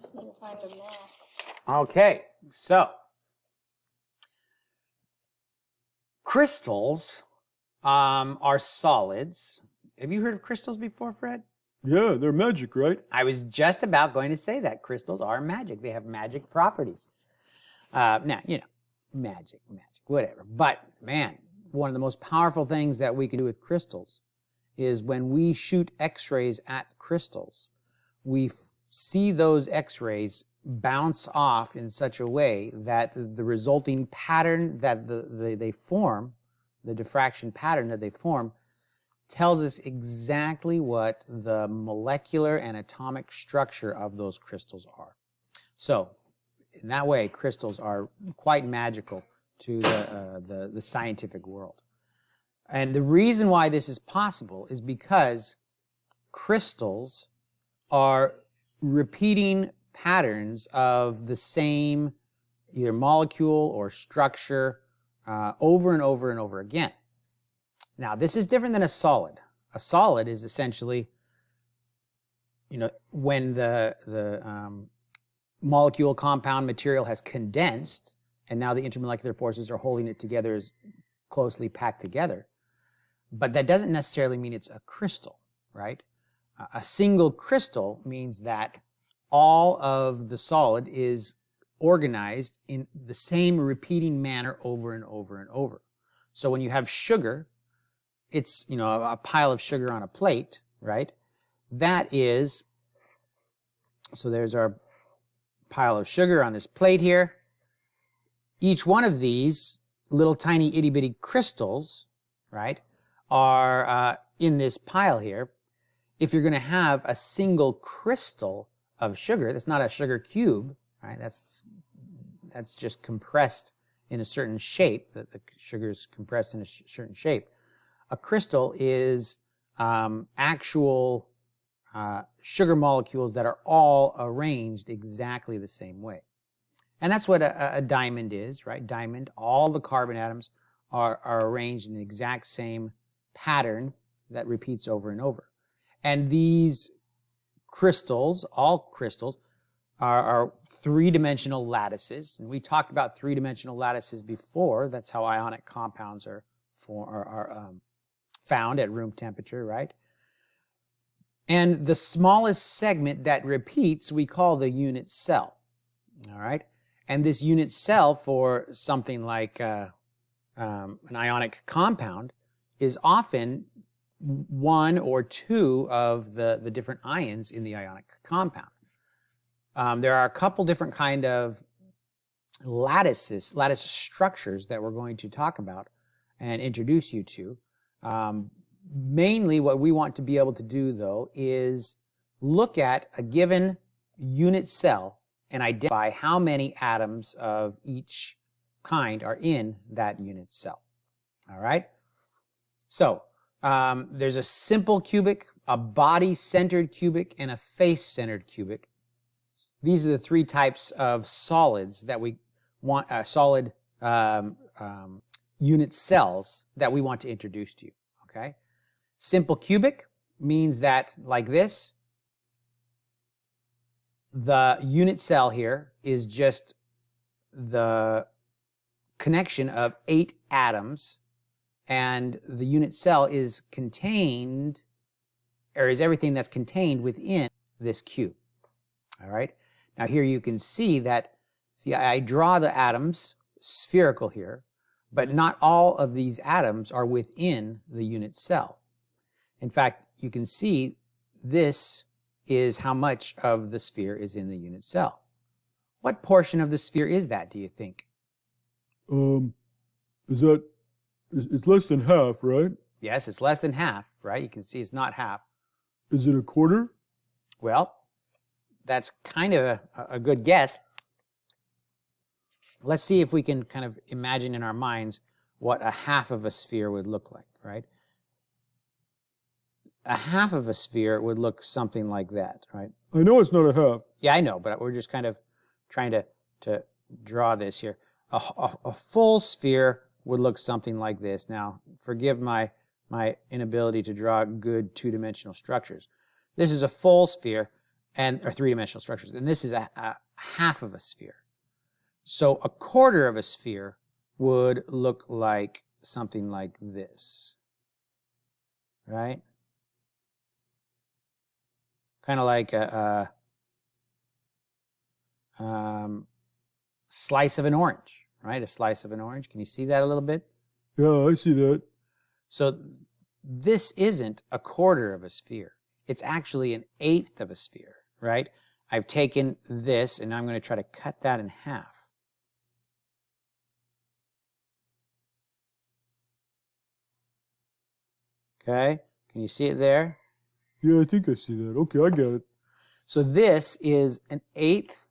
just need to find a mass. Okay, so crystals are solids. Have you heard of crystals before, Fred? Yeah, they're magic, right? I was just about going to say that. Crystals are magic. They have magic properties. Now, you know, magic, whatever. But, man, one of the most powerful things that we can do with crystals is when we shoot X-rays at crystals, we see those X-rays bounce off in such a way that the resulting pattern that they form, the diffraction pattern that they form, tells us exactly what the molecular and atomic structure of those crystals are. So, in that way, crystals are quite magical to the scientific world. And the reason why this is possible is because crystals are repeating patterns of the same either molecule or structure over and over and over again. Now, this is different than a solid. A solid is essentially, you know, when the molecule, compound, material has condensed, and now the intermolecular forces are holding it together as closely packed together. But that doesn't necessarily mean it's a crystal, right? A single crystal means that all of the solid is organized in the same repeating manner over and over and over. So when you have sugar, it's, you know, a pile of sugar on a plate, right? That is, so there's our pile of sugar on this plate here. Each one of these little tiny itty bitty crystals, right, are in this pile here. If you're going to have a single crystal of sugar, that's not a sugar cube, right? That's just compressed in a certain shape. The sugar is compressed in a certain shape. A crystal is actual sugar molecules that are all arranged exactly the same way. And that's what a diamond is, right? Diamond, all the carbon atoms are arranged in the exact same pattern that repeats over and over. And these crystals, all crystals, are three-dimensional lattices. And we talked about three-dimensional lattices before. That's how ionic compounds are found at room temperature, right? And the smallest segment that repeats we call the unit cell, all right? And this unit cell for something like an ionic compound is often one or two of the different ions in the ionic compound. There are a couple different kind of lattice structures that we're going to talk about and introduce you to. Mainly what we want to be able to do, though, is look at a given unit cell and identify how many atoms of each kind are in that unit cell. All right? So, there's a simple cubic, a body-centered cubic, and a face-centered cubic. These are the three types of solids that we want, solid unit cells that we want to introduce to you, okay? Simple cubic means that, like this, the unit cell here is just the connection of 8 atoms, and the unit cell is contained, or is everything that's contained within this cube, all right? Now here you can see that, see, I draw the atoms spherical here, but not all of these atoms are within the unit cell. In fact, you can see this is how much of the sphere is in the unit cell. What portion of the sphere is that, do you think? It's less than half, right? Yes, it's less than half, right? You can see it's not half. Is it a quarter? Well, that's kind of a good guess. Let's see if we can kind of imagine in our minds what a half of a sphere would look like, right? A half of a sphere would look something like that, right? I know it's not a half. Yeah, I know, but we're just kind of trying to draw this here. A full sphere would look something like this. Now, forgive my inability to draw good two-dimensional structures. This is a full sphere, or three-dimensional structures, and this is a half of a sphere. So a quarter of a sphere would look like something like this, right? Kind of like a slice of an orange, right? A slice of an orange. Can you see that a little bit? Yeah, I see that. So this isn't a quarter of a sphere. It's actually an eighth of a sphere, right? I've taken this and I'm going to try to cut that in half. Okay, can you see it there? Yeah, I think I see that. Okay, I get it. So this is an eighth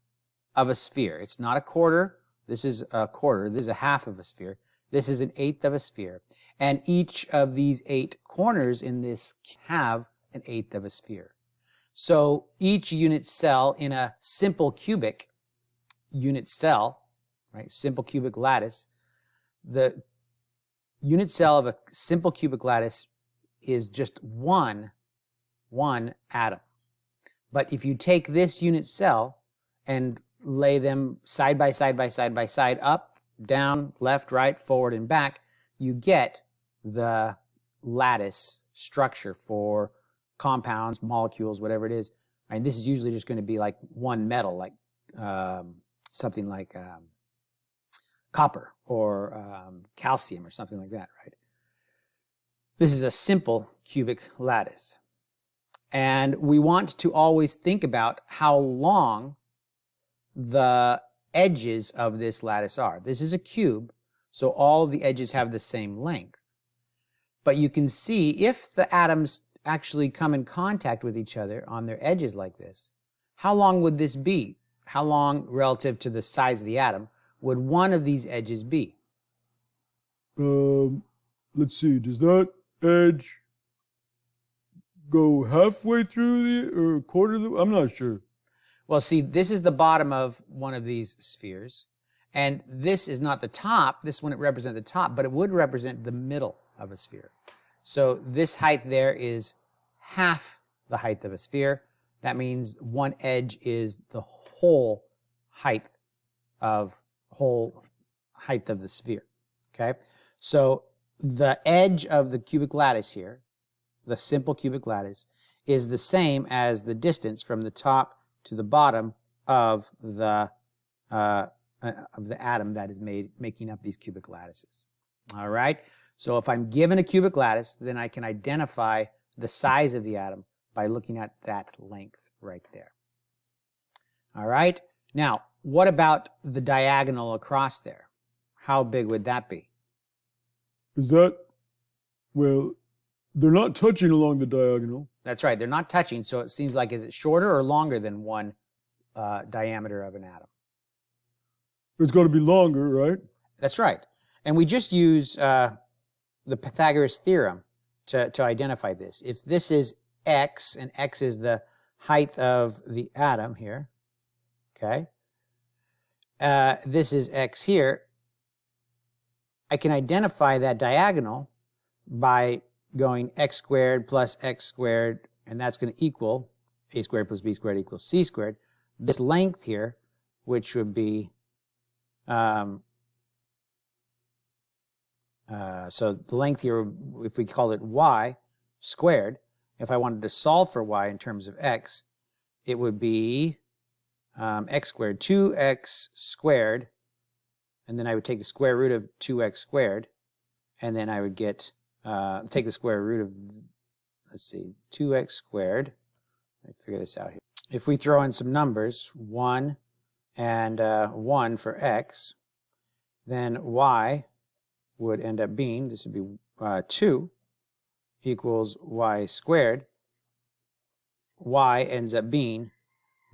of a sphere. It's not a quarter. This is a quarter. This is a half of a sphere. This is an eighth of a sphere. And each of these 8 corners in this have an eighth of a sphere. So each unit cell in a simple cubic unit cell, right, simple cubic lattice, the unit cell of a simple cubic lattice is just one atom. But if you take this unit cell and lay them side by side by side by side, up, down, left, right, forward, and back, you get the lattice structure for compounds, molecules, whatever it is. And this is usually just going to be like one metal, like something like copper or calcium or something like that, right? This is a simple cubic lattice. And we want to always think about how long the edges of this lattice are. This is a cube, so all of the edges have the same length. But you can see if the atoms actually come in contact with each other on their edges like this, how long would this be? How long, relative to the size of the atom, would one of these edges be? Let's see. Does that edge go halfway through the or quarter of the? I'm not sure. Well, see, this is the bottom of one of these spheres, and this is not the top. This wouldn't represent the top, but it would represent the middle of a sphere. So this height there is half the height of a sphere. That means one edge is the whole height of the sphere. Okay? So the edge of the cubic lattice here, the simple cubic lattice, is the same as the distance from the top to the bottom of the atom that is making up these cubic lattices. All right? So if I'm given a cubic lattice, then I can identify the size of the atom by looking at that length right there. All right? Now, what about the diagonal across there? How big would that be? Is that, well, they're not touching along the diagonal. That's right. They're not touching, so it seems like, is it shorter or longer than one diameter of an atom? It's got to be longer, right? That's right. And we just use the Pythagoras theorem to identify this. If this is x, and x is the height of the atom here, okay, this is x here, I can identify that diagonal by going x squared plus x squared, and that's going to equal a squared plus b squared equals c squared. This length here, which would be, so the length here, if we call it y squared, if I wanted to solve for y in terms of x, it would be x squared, 2x squared, and then I would take the square root of 2x squared, and then I would get, take the square root of, let's see, 2x squared. Let me figure this out here. If we throw in some numbers, 1 and 1 for x, then y would end up being, this would be 2 equals y squared. Y ends up being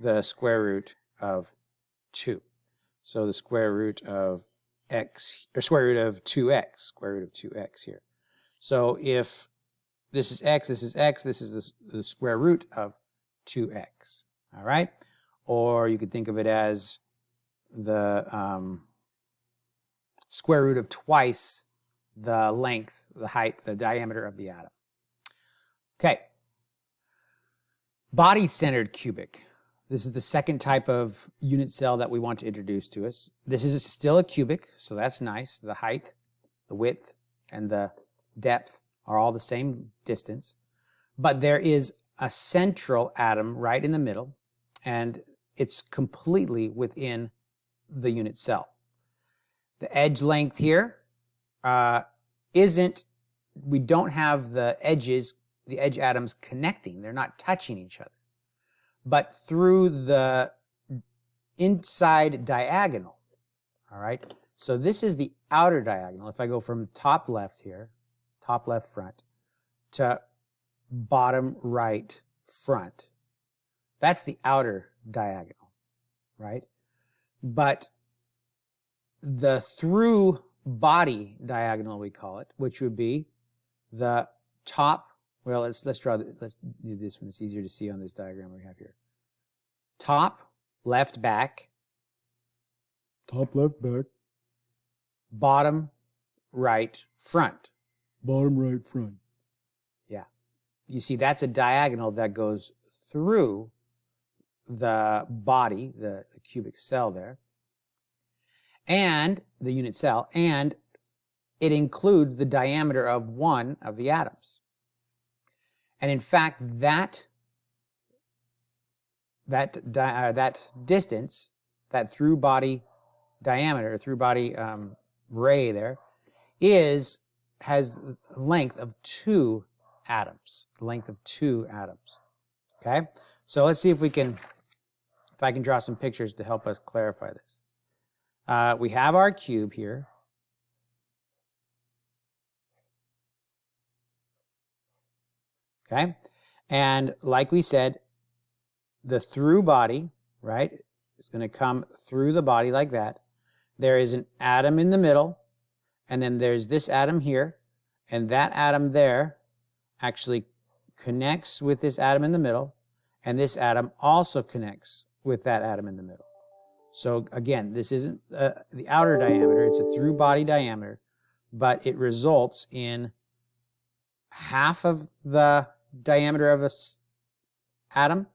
the square root of 2. So the square root of x, or square root of 2x, square root of 2x here. So if this is x, this is x, this is the square root of 2x, all right? Or you could think of it as the square root of twice the length, the height, the diameter of the atom. Okay. Body-centered cubic. This is the second type of unit cell that we want to introduce to us. This is still a cubic, so that's nice. The height, the width, and the depth are all the same distance. But there is a central atom right in the middle, and it's completely within the unit cell. The edge length here we don't have the edge atoms connecting. They're not touching each other. But through the inside diagonal, all right? So this is the outer diagonal. If I go from top left here, top left front, to bottom right front, that's the outer diagonal, right? But the through body diagonal, we call it, which would be the top. Well, let's do this one. It's easier to see on this diagram we have here. Top left back. Top left back. Bottom right front. Bottom right front. Yeah. You see, that's a diagonal that goes through the body, the cubic cell there, and the unit cell, and it includes the diameter of one of the atoms. And in fact, that distance, that through body diameter, through body ray there, has a length of 2 atoms. The length of 2 atoms. Okay? So let's see if I can draw some pictures to help us clarify this. We have our cube here. Okay? And like we said, the through body, right, is going to come through the body like that. There is an atom in the middle, and then there's this atom here, and that atom there actually connects with this atom in the middle, and this atom also connects with that atom in the middle. So again, this isn't the outer diameter, it's a through body diameter, but it results in half of the diameter of an atom,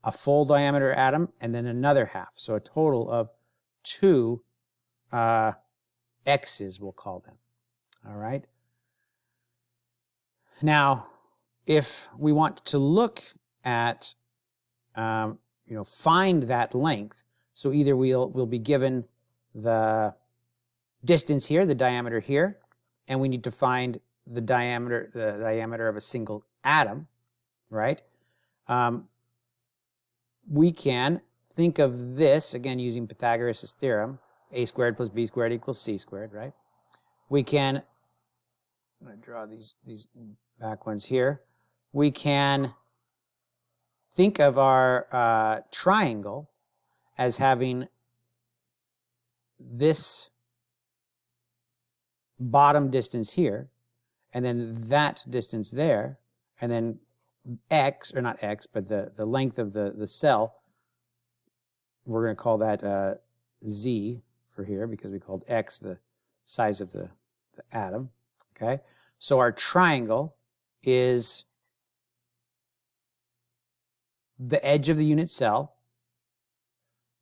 a full diameter atom, and then another half. So a total of 2 X's, we'll call them. All right? Now, if we want to look at, find that length, so either we'll be given the distance here, the diameter here, and we need to find the diameter of a single atom, right? We can think of this, again, using Pythagoras' theorem, a squared plus b squared equals c squared, right? We can, I'm going to draw these back ones here. We can think of our triangle as having this bottom distance here, and then that distance there, and then x, or not x, but the length of the cell, we're going to call that z for here, because we called x the size of the atom, okay? So our triangle is the edge of the unit cell,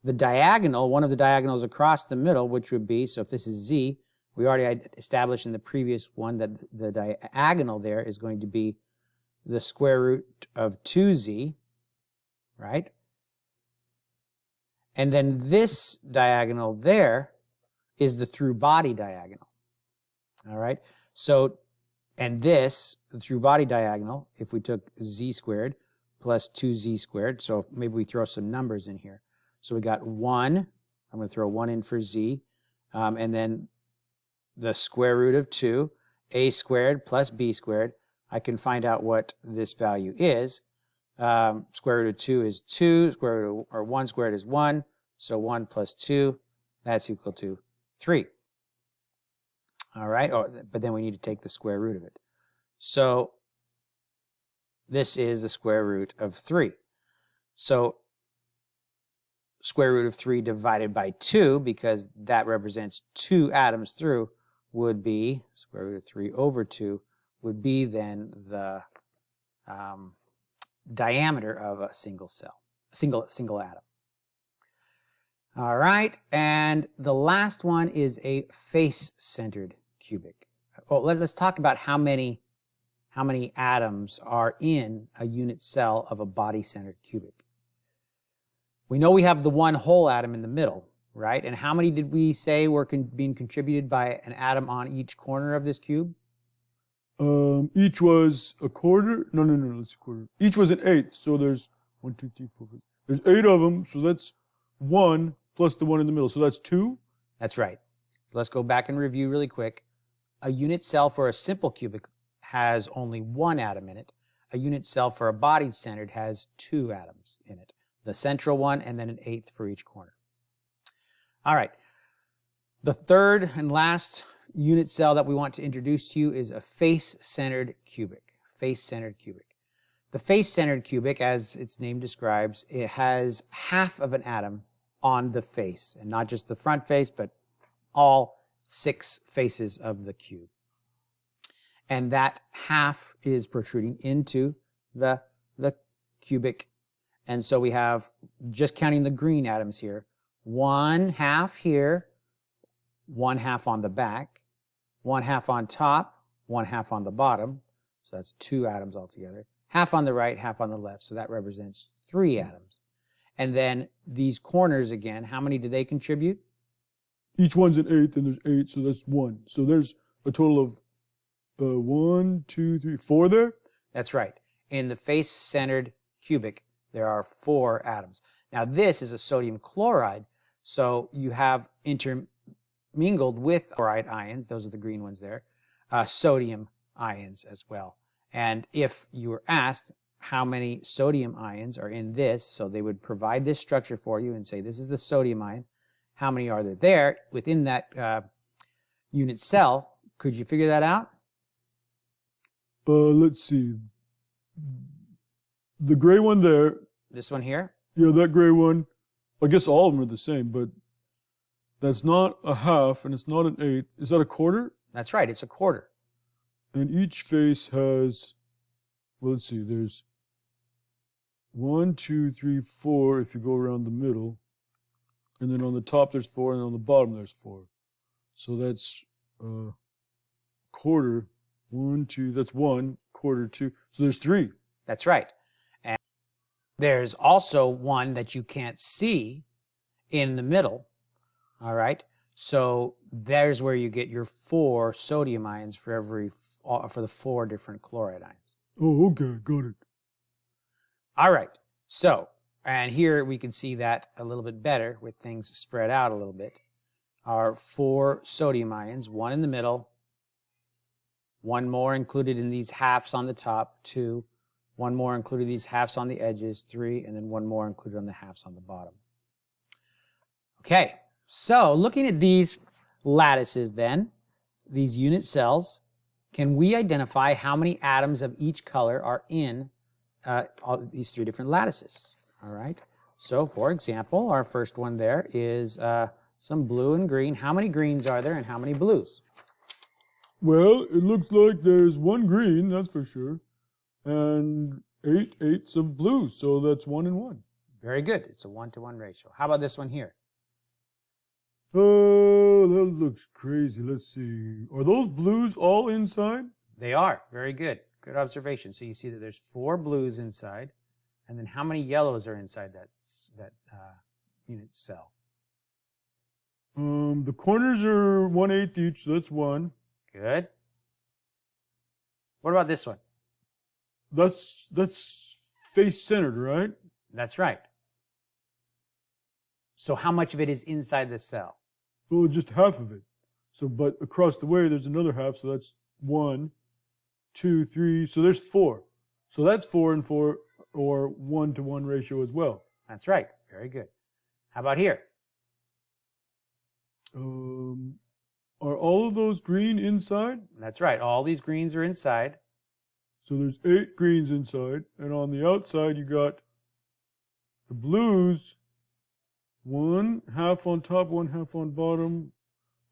the diagonal, one of the diagonals across the middle, which would be, so if this is z, we already established in the previous one that the diagonal there is going to be the square root of 2z, right? And then this diagonal there is the through body diagonal, all right? So, and this, the through body diagonal, if we took z squared plus 2z squared, so maybe we throw some numbers in here. So we got 1, I'm going to throw 1 in for z, and then the square root of 2, a squared plus b squared. I can find out what this value is. Square root of 2 is 2, square root of, or 1 squared is 1, so 1 plus 2, that's equal to 3. All right, but then we need to take the square root of it. So this is the square root of 3. So square root of 3 divided by 2, because that represents 2 atoms through, would be, square root of 3 over 2, would be then the diameter of a single cell. single atom. All right, and the last one is a face-centered cubic. Well, let's talk about how many atoms are in a unit cell of a body-centered cubic. We know we have the one whole atom in the middle, right? And how many did we say were being contributed by an atom on each corner of this cube? Each was a quarter. No, it's a quarter. Each was an eighth. So there's 1, 2, 3, 4, 5. There's 8 of them. So that's 1 plus the one in the middle. So that's 2. That's right. So let's go back and review really quick. A unit cell for a simple cubic has only 1 atom in it. A unit cell for a body-centered has 2 atoms in it. The central one and then an eighth for each corner. All right. The third and last unit cell that we want to introduce to you is a face-centered cubic. Face-centered cubic. The face-centered cubic, as its name describes, it has half of an atom on the face, and not just the front face, but all 6 faces of the cube. And that half is protruding into the cubic. And so we have, just counting the green atoms here, 1/2 here, 1/2 on the back, 1/2 on top, 1/2 on the bottom. So that's 2 atoms altogether. Half on the right, half on the left. So that represents 3 atoms. And then these corners again, how many do they contribute? Each one's an eighth, and there's 8, so that's 1. So there's a total of 1, 2, 3, 4 there? That's right. In the face-centered cubic, there are 4 atoms. Now this is a sodium chloride, so you have intermingled with chloride ions, those are the green ones there, sodium ions as well. And if you were asked how many sodium ions are in this, so they would provide this structure for you and say this is the sodium ion, how many are there within that unit cell? Could you figure that out? Let's see. The gray one there. This one here? Yeah, that gray one. I guess all of them are the same, but that's not a half and it's not an eighth. Is that a quarter? That's right, it's a quarter. And each face has, well, let's see, there's 1, 2, 3, 4 if you go around the middle. And then on the top there's 4, and on the bottom there's 4. So that's quarter. 1, 2, that's 1, quarter, 2. So there's 3. That's right. And there's also one that you can't see in the middle. All right. So there's where you get your 4 sodium ions for the 4 different chloride ions. Oh, okay, got it. All right. So, and here we can see that a little bit better with things spread out a little bit. Our 4 sodium ions, 1 in the middle, 1 more included in these halves on the top, 2, 1 more included in these halves on the edges, 3, and then 1 more included on the halves on the bottom. Okay, so looking at these lattices then, these unit cells, can we identify how many atoms of each color are in all these 3 different lattices? All right, so for example, our first one there is some blue and green. How many greens are there and how many blues? Well, it looks like there's 1 green, that's for sure, and 8 eighths of blue, so that's 1 and 1. Very good. It's a 1-to-1 ratio. How about this one here? Oh, that looks crazy. Let's see. Are those blues all inside? They are. Very good. Good observation. So you see that there's 4 blues inside, and then how many yellows are inside that unit cell? The corners are 1/8 each, so that's 1. Good. What about this one? That's face-centered, right? That's right. So how much of it is inside the cell? Well, just half of it. So, but across the way, there's another half, so that's 1, 2, 3, so there's 4. So that's 4 and 4, or 1-to-1 ratio as well. That's right. Very good. How about here? Are all of those green inside? That's right. All these greens are inside. So there's 8 greens inside, and on the outside you got the blues, 1/2 on top, 1/2 on bottom,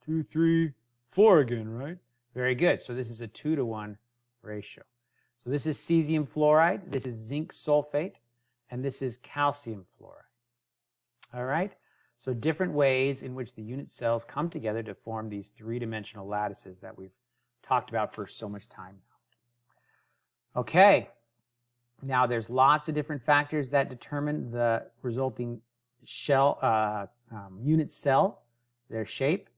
2, 3, 4 again, right? Very good. So this is a 2-to-1 ratio. So this is cesium fluoride. This is zinc sulfate. and this is calcium fluoride. All right? So different ways in which the unit cells come together to form these three-dimensional lattices that we've talked about for so much time now. Okay. Now there's lots of different factors that determine the resulting unit cell, their shape,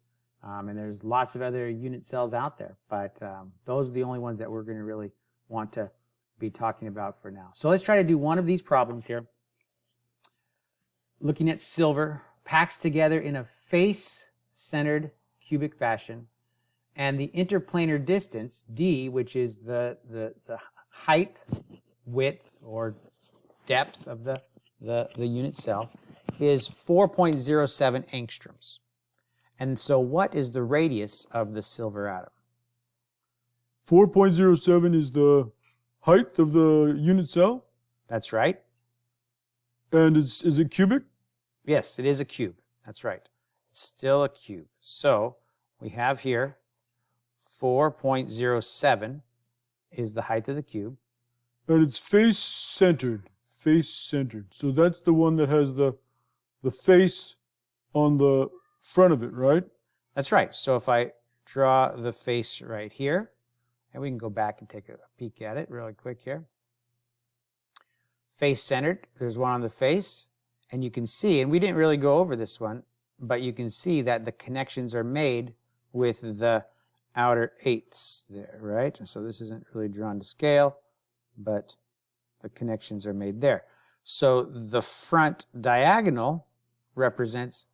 and there's lots of other unit cells out there, but those are the only ones that we're going to really want to be talking about for now. So let's try to do one of these problems here. Looking at silver, packs together in a face-centered cubic fashion, and the interplanar distance, d, which is the height, width, or depth of the unit cell, is 4.07 angstroms. And so what is the radius of the silver atom? 4.07 is the height of the unit cell? That's right. And is it cubic? Yes, it is a cube. That's right. It's still a cube. So we have here 4.07 is the height of the cube. And it's face-centered. Face-centered. So that's the one that has the face on the front of it, right? That's right. So if I draw the face right here, and we can go back and take a peek at it really quick here. Face-centered. There's one on the face. And you can see, and we didn't really go over this one, but you can see that the connections are made with the outer eighths there, right? And so this isn't really drawn to scale, but the connections are made there. So the front diagonal represents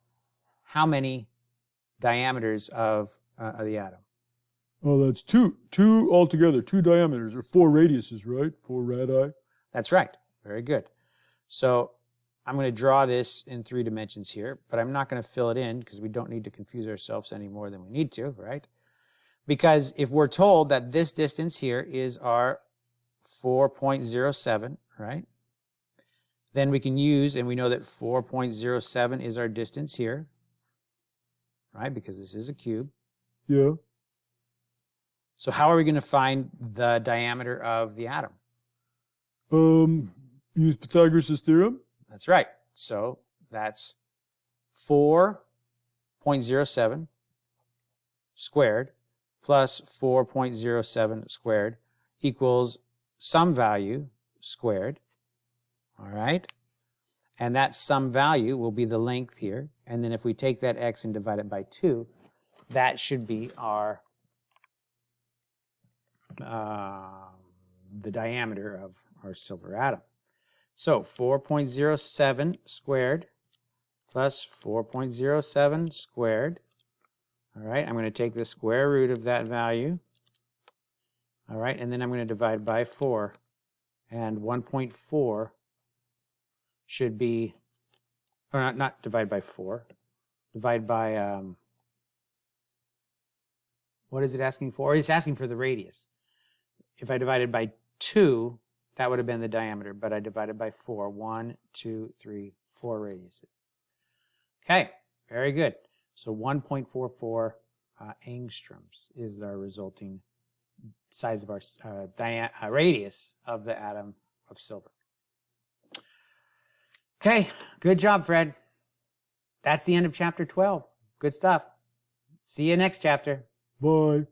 how many diameters of the atom? Oh, that's two altogether, 2 diameters, or 4 radiuses, right? 4 radii. That's right. Very good. So I'm going to draw this in 3 dimensions here, but I'm not going to fill it in because we don't need to confuse ourselves any more than we need to, right? Because if we're told that this distance here is our 4.07, right? Then we can use, and we know that 4.07 is our distance here, right? Because this is a cube. Yeah. So how are we going to find the diameter of the atom? Use Pythagoras' theorem. That's right. So that's 4.07 squared plus 4.07 squared equals some value squared. All right? And that sum value will be the length here. And then if we take that x and divide it by 2, that should be our the diameter of our silver atom. So 4.07 squared plus 4.07 squared. All right, I'm going to take the square root of that value. All right, and then I'm going to divide by 4. And 1.4 should be, or not divide by 4, divide by, what is it asking for? It's asking for the radius. If I divided by 2, that would have been the diameter, but I divided by 4. 1, 2, 3, 4 radiuses. Okay, very good. So 1.44 angstroms is our resulting size of our radius of the atom of silver. Okay, good job, Fred. That's the end of chapter 12. Good stuff. See you next chapter. Bye.